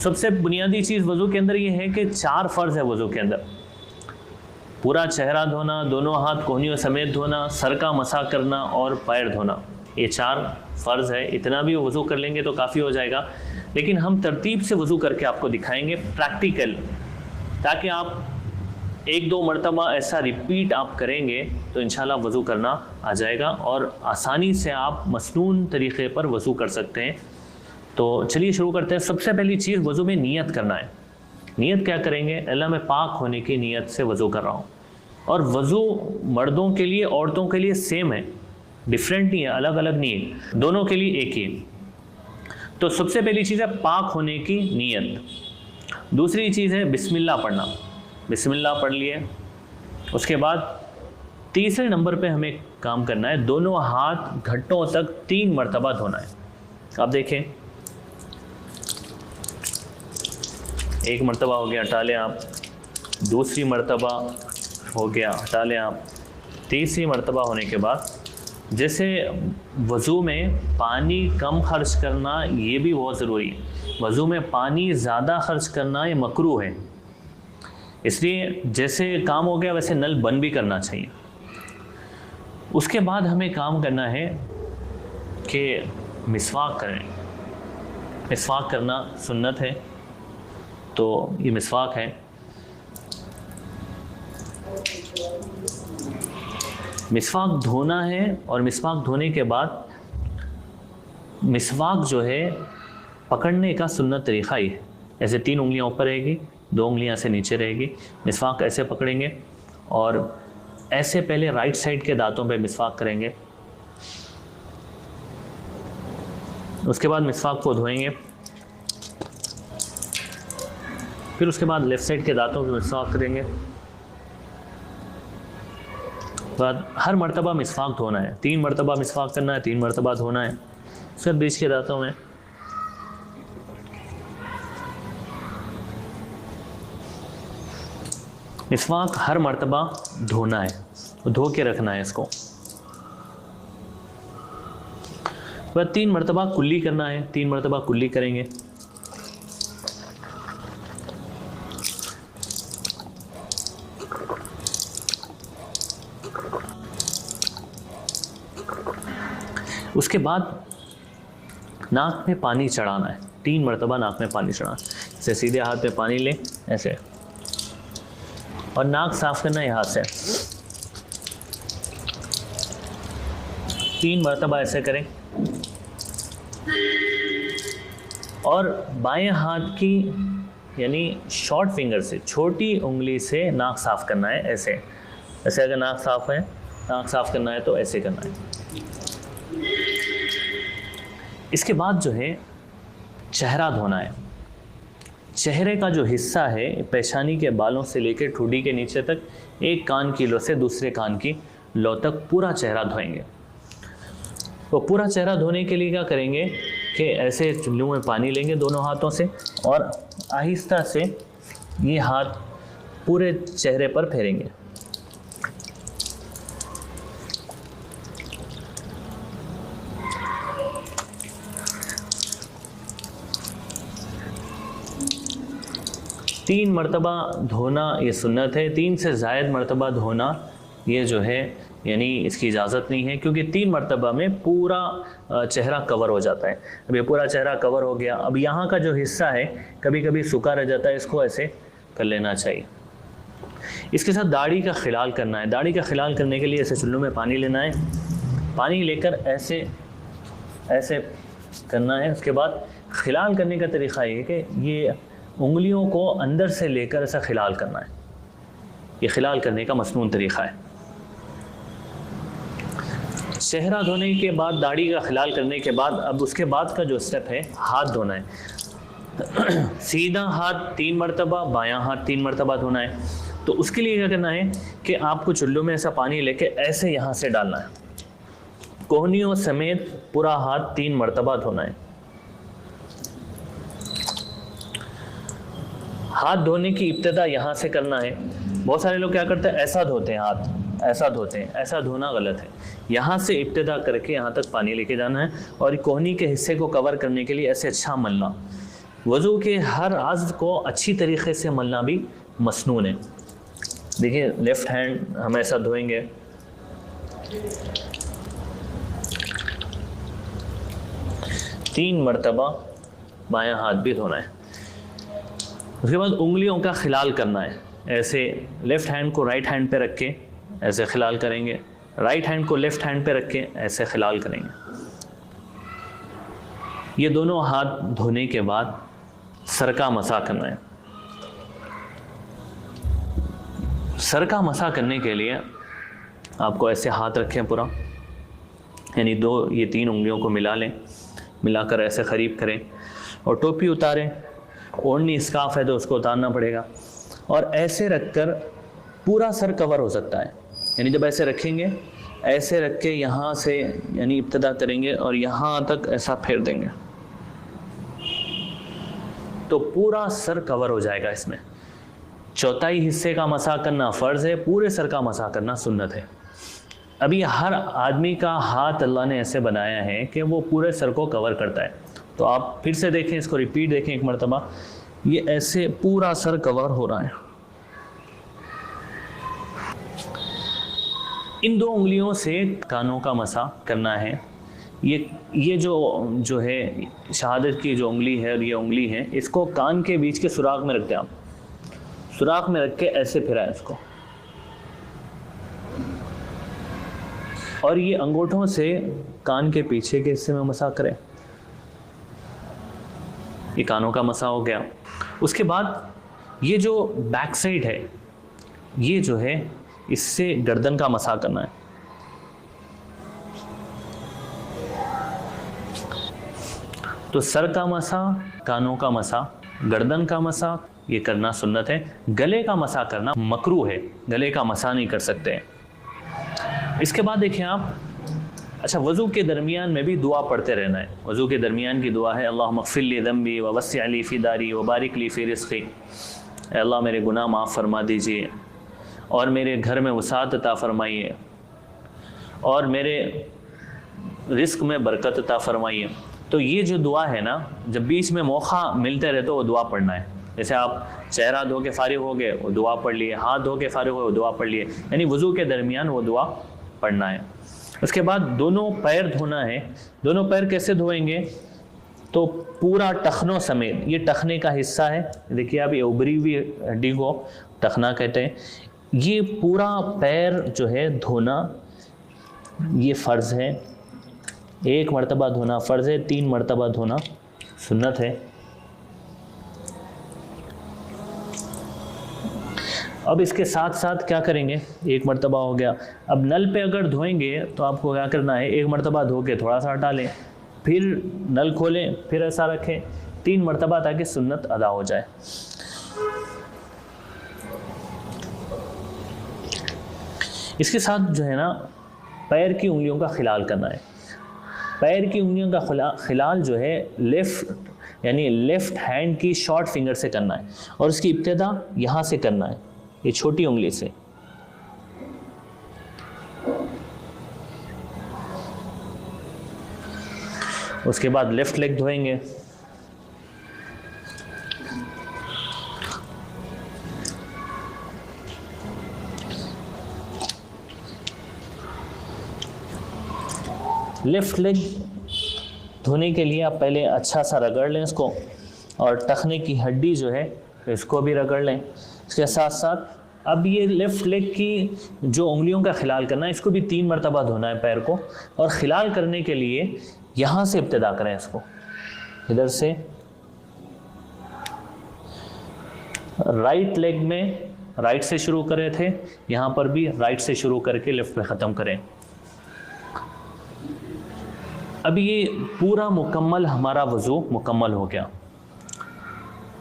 सबसे बुनियादी चीज़ वज़ू के अंदर ये है कि 4 फ़र्ज़ है वज़ू के अंदर। पूरा चेहरा धोना, दोनों हाथ कोहनियों समेत धोना, सर का मसा करना और पैर धोना, ये 4 फ़र्ज़ है। इतना भी वज़ू कर लेंगे तो काफ़ी हो जाएगा, लेकिन हम तरतीब से वज़ू करके आपको दिखाएंगे प्रैक्टिकल, ताकि आप 1-2 मरतबा ऐसा रिपीट आप करेंगे तो इंशाल्लाह वज़ू करना आ जाएगा और आसानी से आप मसनून तरीक़े पर वज़ू कर सकते हैं। तो चलिए शुरू करते हैं। सबसे पहली चीज़ वज़ू में नियत करना है। नियत क्या करेंगे? अल्लाह मैं पाक होने की नियत से वज़ू कर रहा हूँ। और वज़ू मर्दों के लिए औरतों के लिए सेम है, डिफरेंट नहीं है, अलग अलग नहीं है, दोनों के लिए एक ही। तो सबसे पहली चीज़ है पाक होने की नियत। दूसरी चीज़ है बिस्मिल्लाह पढ़ना। बिस्मिल्लाह पढ़ लिए। उसके बाद तीसरे नंबर पे हमें काम करना है, दोनों हाथ घुटनों तक 3 मरतबा धोना है। आप देखें, एक मरतबा हो गया, हटा लें आप। दूसरी मरतबा हो गया, हटा लें आप। तीसरी मरतबा होने के बाद जैसे वज़ू में पानी कम खर्च करना ये भी बहुत ज़रूरी है। वज़ू में पानी ज़्यादा खर्च करना ये मकरूह है, इसलिए जैसे काम हो गया वैसे नल बंद भी करना चाहिए। उसके बाद हमें काम करना है कि मिसवाक करें। मिसवाक करना सुन्नत है, तो ये मिसवाक है। मिसवाक धोना है और मिसवाक धोने के बाद मिसवाक जो है पकड़ने का सुन्नत तरीक़ा ही है। ऐसे 3 उंगलियां ऊपर रहेगी, 2 उंगलियां से नीचे रहेगी। मिसवाक ऐसे पकड़ेंगे और ऐसे पहले राइट साइड के दांतों पे मिसवाक करेंगे। उसके बाद मिसवाक को धोएंगे, फिर उसके बाद लेफ़्ट साइड के दांतों पे मिसवाक करेंगे। बाद हर मरतबा मिसवाक धोना है, 3 मरतबा मिसवाक करना है, 3 मरतबा धोना है। फिर बीच के दांतों में मिसवाक हर मरतबा धोना है, धो के रखना है इसको। बाद 3 मरतबा कुल्ली करना है, 3 मरतबा कुल्ली करेंगे। उसके बाद नाक में पानी चढ़ाना है, 3 मरतबा नाक में पानी चढ़ाना। जैसे सीधे हाथ में पानी लें ऐसे, और नाक साफ करना है हाथ से। 3 मरतबा ऐसे करें और बाएं हाथ की यानी शॉर्ट फिंगर से, छोटी उंगली से नाक साफ करना है ऐसे। ऐसे अगर नाक साफ है, नाक साफ करना है तो ऐसे करना है। इसके बाद जो है चेहरा धोना है। चेहरे का जो हिस्सा है पेशानी के बालों से लेकर ठुड्डी के नीचे तक, एक कान की लो से दूसरे कान की लो तक पूरा चेहरा धोएंगे। तो पूरा चेहरा धोने के लिए क्या करेंगे कि ऐसे चुल्लू में पानी लेंगे दोनों हाथों से और आहिस्ता से ये हाथ पूरे चेहरे पर फेरेंगे। तीन मरतबा धोना ये सुन्नत है। 3 से ज़ायद मरतबा धोना ये जो है यानी इसकी इजाज़त नहीं है, क्योंकि 3 मरतबा में पूरा चेहरा कवर हो जाता है। अब ये पूरा चेहरा कवर हो गया, अब यहाँ का जो हिस्सा है कभी कभी सूखा रह जाता है, इसको ऐसे कर लेना चाहिए। इसके साथ दाढ़ी का खिलाल करना है। दाढ़ी का खिलाल करने के लिए ऐसे चुल्लू में पानी लेना है, पानी लेकर ऐसे ऐसे करना है। उसके बाद खिलाल करने का तरीक़ा ये है कि ये उंगलियों को अंदर से लेकर ऐसा खिलाल करना है। ये खिलाल करने का मसनून तरीक़ा है। चेहरा धोने के बाद, दाढ़ी का खिलाल करने के बाद, अब उसके बाद का जो स्टेप है हाथ धोना है। सीधा हाथ 3 मरतबा, बायां हाथ 3 मरतबा धोना है। तो उसके लिए क्या करना है कि आपको चुल्लू में ऐसा पानी लेके ऐसे यहाँ से डालना है, कोहनियों समेत पूरा हाथ 3 मरतबा धोना है। हाथ धोने की इब्तिदा यहाँ से करना है। बहुत सारे लोग क्या करते हैं, ऐसा धोते हैं हाथ, ऐसा धोते हैं। ऐसा धोना गलत है। यहाँ से इब्तिदा करके यहाँ तक पानी लेके जाना है और कोहनी के हिस्से को कवर करने के लिए ऐसे अच्छा मलना। वज़ू के हर अज़्ज़ को अच्छी तरीक़े से मलना भी मसनून है। देखिए लेफ़्ट हैंड हम ऐसा धोएंगे, तीन मरतबा बायां हाथ भी धोना है। उसके बाद उंगलियों का खिलाल करना है, ऐसे लेफ़्ट हैंड को राइट हैंड पे रख के ऐसे खिलाल करेंगे, राइट हैंड को लेफ़्ट हैंड पे रख के ऐसे खिलाल करेंगे। ये दोनों हाथ धोने के बाद सर का मसा करना है। सर का मसा करने के लिए आपको ऐसे हाथ रखें पूरा, यानी ये तीन उंगलियों को मिला लें, मिलाकर ऐसे करीब करें और टोपी उतारें। ओढ़नी स्काफ है तो उसको उतारना पड़ेगा और ऐसे रखकर पूरा सर कवर हो सकता है। यानी जब ऐसे रखेंगे, ऐसे रख के यहाँ से यानी इब्तिदा करेंगे और यहाँ तक ऐसा फेर देंगे तो पूरा सर कवर हो जाएगा। इसमें चौथाई हिस्से का मसा करना फ़र्ज़ है, पूरे सर का मसा करना सुन्नत है। अभी हर आदमी का हाथ अल्लाह ने ऐसे बनाया है कि वो पूरे सर को कवर करता है। तो आप फिर से देखें, इसको रिपीट देखें एक मरतबा, ये ऐसे पूरा सर कवर हो रहा है। इन दो उंगलियों से कानों का मसा करना है। ये जो है शहादत की जो उंगली है और ये उंगली है, इसको कान के बीच के सुराख में रखते हैं आप, सुराख में रख के ऐसे फिराएं इसको और ये अंगूठों से कान के पीछे के हिस्से में मसा करें। ये कानों का मसा हो गया। उसके बाद ये जो बैक साइड है, ये जो है इससे गर्दन का मसा करना है। तो सर का मसा, कानों का मसा, गर्दन का मसा ये करना सुन्नत है। गले का मसा करना मकरूह है, गले का मसा नहीं कर सकते। इसके बाद देखें आप, अच्छा वज़ू के दरमियान में भी दुआ पढ़ते रहना है। वज़ू के दरमियान की दुआ है अल्लाहुम्मा ग़फ़िर ली ज़ंबी व वस्सिअ ली फ़ी दारी व बारिक ली फ़ी रिज़्क़ी। अल्लाह मेरे गुनाह माफ़ फरमा दीजिए और मेरे घर में वसाअत अता फरमाइए और मेरे रिज़्क़ में बरकत अता फरमाइए। तो ये जो दुआ है ना, जब बीच में मौका मिलते रहे तो वो दुआ पढ़ना है। जैसे आप चेहरा धो के फारिग हो गए, वो दुआ पढ़ लिए, हाथ धो के फारिग हो गए, वो दुआ पढ़ लिए, यानी वज़ू के दरमियान वो दुआ पढ़ना है। उसके बाद दोनों पैर धोना है। दोनों पैर कैसे धोएंगे? तो पूरा टखनों समेत, ये टखने का हिस्सा है, देखिए आप, ये उभरी हुई हड्डी को टखना कहते हैं। ये पूरा पैर जो है धोना ये फ़र्ज़ है। एक मरतबा धोना फ़र्ज़ है, 3 मरतबा धोना सुन्नत है। अब इसके साथ साथ क्या करेंगे, एक मरतबा हो गया। अब नल पे अगर धोएंगे तो आपको क्या करना है, एक मरतबा धो के थोड़ा सा हटा लें, फिर नल खोलें, फिर ऐसा रखें 3 मरतबा, ताकि सुन्नत अदा हो जाए। इसके साथ जो है ना, पैर की उंगलियों का खिलाल करना है। पैर की उंगलियों का खिलाल जो है लेफ़्ट हैंड की शॉर्ट फिंगर से करना है और उसकी इब्तिदा यहाँ से करना है, ये छोटी उंगली से। उसके बाद लेफ्ट लेग धोएंगे। लेफ्ट लेग धोने के लिए आप पहले अच्छा सा रगड़ लें इसको और टखने की हड्डी जो है इसको भी रगड़ लें। इसके साथ साथ अब ये लेफ़्ट लेग की जो उंगलियों का खिलाल करना है, इसको भी 3 मरतबा धोना है पैर को। और खिलाल करने के लिए यहाँ से इब्तिदा करें, इसको इधर से राइट लेग में राइट से शुरू करे थे, यहाँ पर भी राइट से शुरू करके लेफ़्ट पे ख़त्म करें। अब ये पूरा मुकम्मल हमारा वज़ू मुकम्मल हो गया।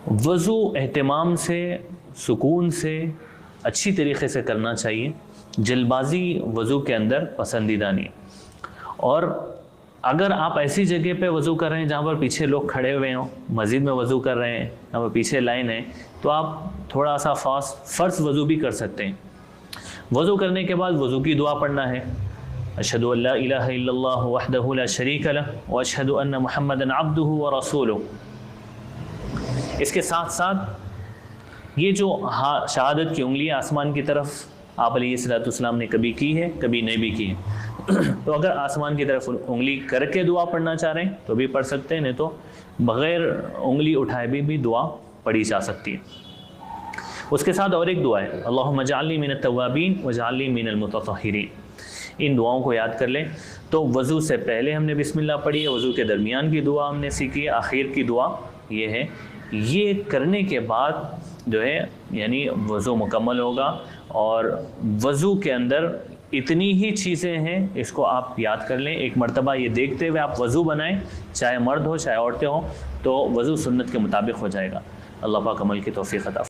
वज़ू एहतिमाम से, सुकून से, अच्छी तरीक़े से करना चाहिए। जल्दबाज़ी वज़ू के अंदर पसंदीदा नहीं। और अगर आप ऐसी जगह पे वज़ू कर रहे हैं जहाँ पर पीछे लोग खड़े हुए हों, मस्जिद में वज़ू कर रहे हैं, जहाँ पर पीछे लाइन है, तो आप थोड़ा सा फ़र्ज़ वज़ू भी कर सकते हैं। वज़ू करने के बाद वज़ू की दुआ पढ़ना है, अशहदु अल्ला इलाहा इल्लल्लाह वहदहु ला शरीक लह व अशहदु अन्ना मुहम्मदन अब्दुहु व रसूलुहु। इसके साथ साथ ये जो शहादत की उंगली आसमान की तरफ आप अलैहिस्सलाम ने कभी की है, कभी नहीं भी की है। तो अगर आसमान की तरफ उंगली करके दुआ पढ़ना चाह रहे हैं तो भी पढ़ सकते हैं, नहीं तो बग़ैर उंगली उठाए भी दुआ पढ़ी जा सकती है। उसके साथ और एक दुआ है, अल्लाहुम्मा जअलनी मिनत तव्वाबीन वजअलनी मिनल मुतत्तहिरीन। इन दुआओं को याद कर लें। तो वज़ू से पहले हमने बिस्मिल्लाह पढ़ी है, वज़ू के दरमियान की दुआ हमने सीखी है, आखिर की दुआ ये है। ये करने के बाद जो है यानी वज़ू मुकम्मल होगा। और वज़ू के अंदर इतनी ही चीज़ें हैं, इसको आप याद कर लें। एक मरतबा ये देखते हुए आप वज़ू बनाएं, चाहे मर्द हो चाहे औरतें हों, तो वज़ू सुन्नत के मुताबिक हो जाएगा। अल्लाह पाक अमल की तौफीक अता फरमाए।